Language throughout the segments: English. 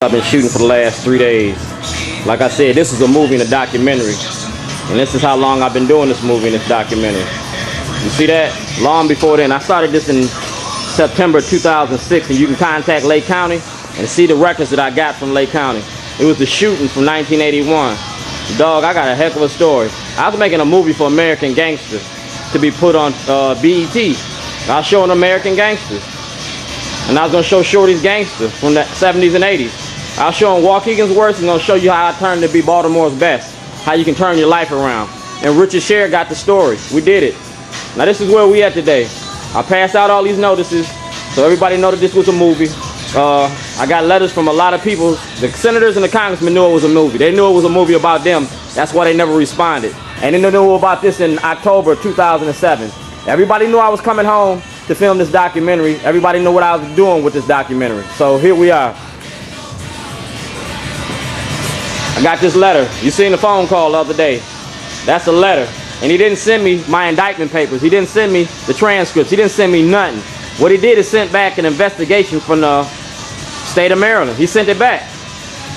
I've been shooting for the last 3 days. Like I said, this is a movie and a documentary. And this is how long I've been doing this movie and this documentary. You see that? Long before then. I started this in September 2006, and you can contact Lake County and see the records that I got from Lake County. It was the shooting from 1981. Dog, I got a heck of a story. I was making a movie for American Gangsters to be put on BET. I was showing American Gangsters. And I was going to show Shorty's Gangster from the 70s and 80s. I was showing Waukegan's Worst and going to show you how I turned to be Baltimore's best. How you can turn your life around. And Richard Sher got the story. We did it. Now this is where we at today. I passed out all these notices so everybody know that this was a movie. I got letters from a lot of people. The senators and the congressmen knew it was a movie. They knew it was a movie about them. That's why they never responded. And then they knew about this in October 2007. Everybody knew I was coming home to film this documentary. Everybody knew what I was doing with this documentary. So here we are. I got this letter. You seen the phone call the other day. That's a letter. And he didn't send me my indictment papers. He didn't send me the transcripts. He didn't send me nothing. What he did is sent back an investigation from the state of Maryland. He sent it back.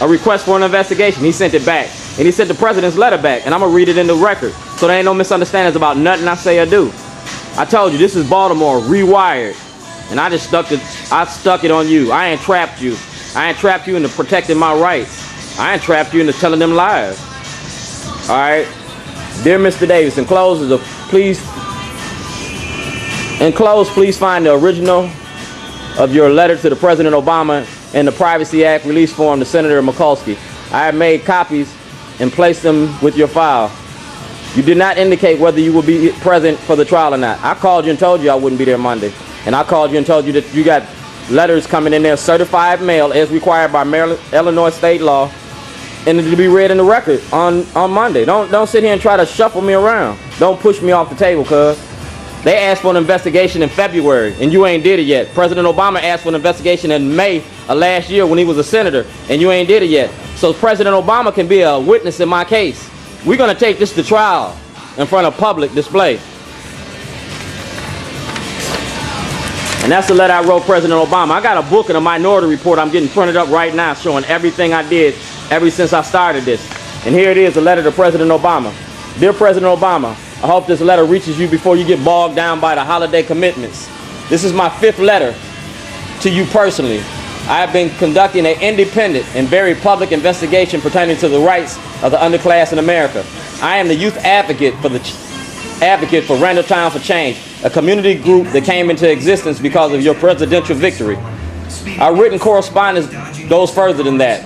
A request for an investigation. He sent it back. And he sent the president's letter back. And I'm going to read it in the record. So there ain't no misunderstandings about nothing I say or do. I told you, this is Baltimore rewired. And I just stuck it on you. I ain't trapped you. I ain't trapped you into protecting my rights. I ain't trapped you into telling them lies. All right. Dear Mr. Davis, please find the original of your letter to the President Obama and the Privacy Act release form to Senator Mikulski. I have made copies and placed them with your file. You did not indicate whether you will be present for the trial or not. I called you and told you I wouldn't be there Monday. And I called you and told you that you got letters coming in there, certified mail as required by Maryland, Illinois state law, and to be read in the record on Monday. Don't sit here and try to shuffle me around. Don't push me off the table, cuz. They asked for an investigation in February, and you ain't did it yet. President Obama asked for an investigation in May of last year when he was a senator, and you ain't did it yet. So President Obama can be a witness in my case. We're going to take this to trial in front of public display. And that's the letter I wrote President Obama. I got a book and a minority report I'm getting printed up right now showing everything I did ever since I started this. And here it is, a letter to President Obama. Dear President Obama, I hope this letter reaches you before you get bogged down by the holiday commitments. This is my 5th letter to you personally. I have been conducting an independent and very public investigation pertaining to the rights of the underclass in America. I am the youth advocate for Randalltown for Change, a community group that came into existence because of your presidential victory. Our written correspondence goes further than that.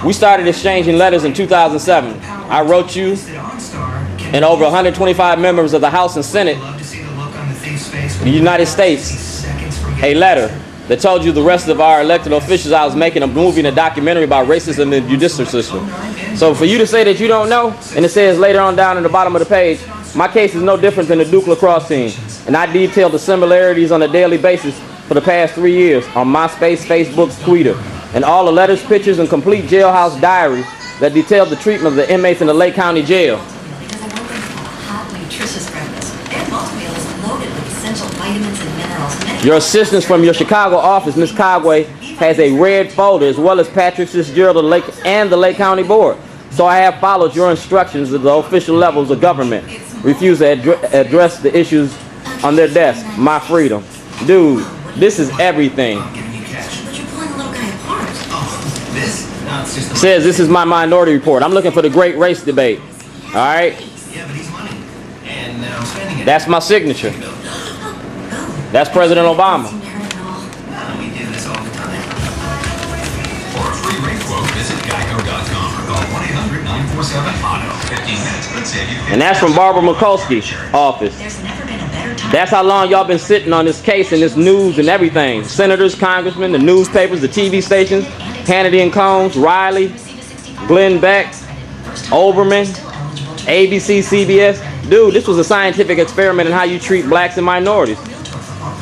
We started exchanging letters in 2007. I wrote you and over 125 members of the House and Senate of the United States a letter that told you the rest of our elected officials I was making a movie and a documentary about racism in the judicial system. So for you to say that you don't know, and it says later on down in the bottom of the page, my case is no different than the Duke lacrosse team. And I detail the similarities on a daily basis for the past 3 years on MySpace, Facebook, Twitter, and all the letters, pictures, and complete jailhouse diaries that detail the treatment of the inmates in the Lake County Jail. Your assistance from your Chicago office, Ms. Cogway, has a red folder as well as Patrick Fitzgerald and the Lake County Board. So I have followed your instructions at the official levels of government. Refuse to address the issues on their desk. My freedom. Dude, this is everything. Says this is my minority report. I'm looking for the great race debate. All right? That's my signature. That's President Obama. We do this all the time. For a free rate quote, visit geico.com or call 1-800-947-AUTO. 15 minutes could save you. And that's from Barbara Mikulski's office. That's how long y'all been sitting on this case and this news and everything. Senators, congressmen, the newspapers, the TV stations, Hannity and Combs, Riley, Glenn Beck, Oberman, ABC, CBS. Dude, this was a scientific experiment in how you treat blacks and minorities.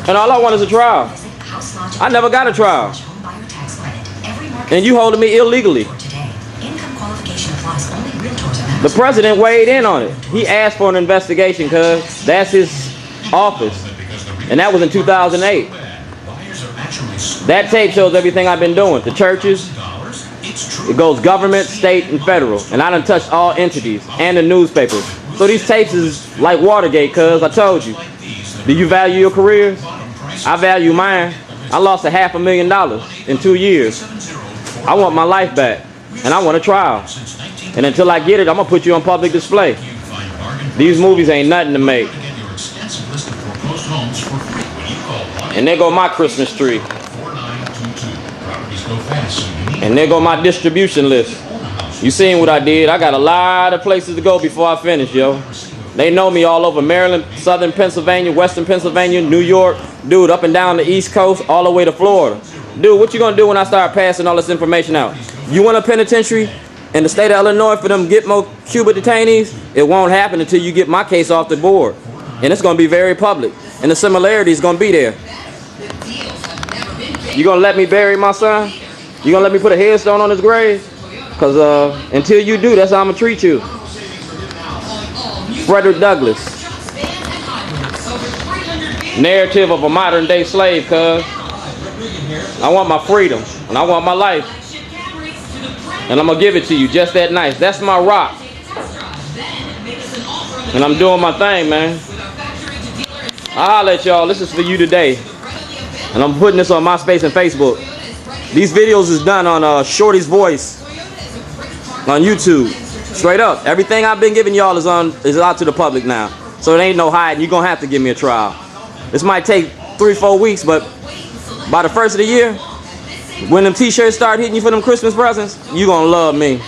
And all I want is a trial. I never got a trial. And you holding me illegally. The president weighed in on it. He asked for an investigation because that's his office. And that was in 2008. That tape shows everything I've been doing. The churches, It goes government, state, and federal. And I done touched all entities and the newspapers. So these tapes is like Watergate, cuz I told you. Do you value your careers? I value mine. I lost $500,000 in 2 years. I want my life back, and I want a trial. And until I get it, I'm gonna put you on public display. These movies ain't nothing to make. And there go my Christmas tree. And there go my distribution list. You seen what I did? I got a lot of places to go before I finish, yo. They know me all over Maryland, Southern Pennsylvania, Western Pennsylvania, New York, dude, up and down the East Coast, all the way to Florida. Dude, what you gonna do when I start passing all this information out? You want a penitentiary in the state of Illinois for them Gitmo Cuba detainees? It won't happen until you get my case off the board. And it's gonna be very public. And the similarity is gonna be there. You gonna let me bury my son? You gonna let me put a headstone on his grave? Cause until you do, that's how I'm gonna treat you. Frederick Douglass. Narrative of a modern day slave, cuz. I want my freedom, and I want my life. And I'm gonna give it to you just that nice. That's my rock. And I'm doing my thing, man. I'll holler at y'all. This is for you today. And I'm putting this on MySpace and Facebook. These videos is done on Shorty's Voice on YouTube. Straight up. Everything I've been giving y'all is out to the public now. So it ain't no hiding. You're gonna have to give me a trial. This might take 3-4 weeks, but by the first of the year, when them t-shirts start hitting you for them Christmas presents, you gonna love me.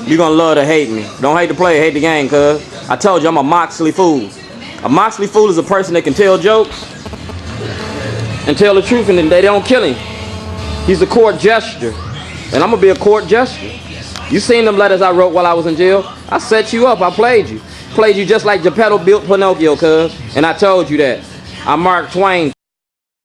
You gonna love to hate me. Don't hate the player, hate the game, cuz. I told you I'm a Moxley fool. A Moxley fool is a person that can tell jokes and tell the truth, and then they don't kill him. He's a court jester, and I'm gonna be a court jester. You seen them letters I wrote while I was in jail? I set you up, I played you. Played you just like Geppetto built Pinocchio, cuz. And I told you that. I'm Mark Twain.